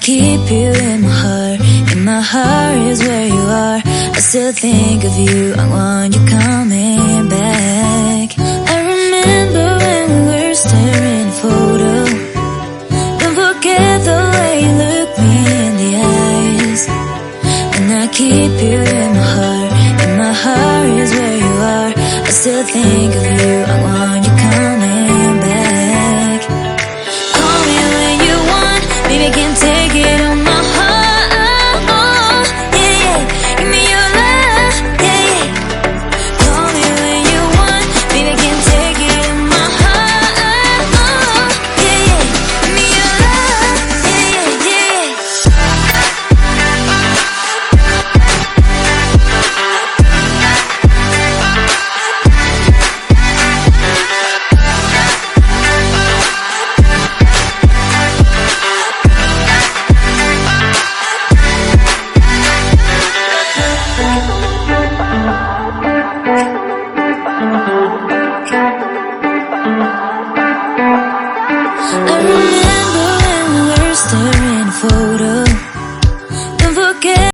keep you in my heart. In my heart is where you are. I still think of you. I want you coming back.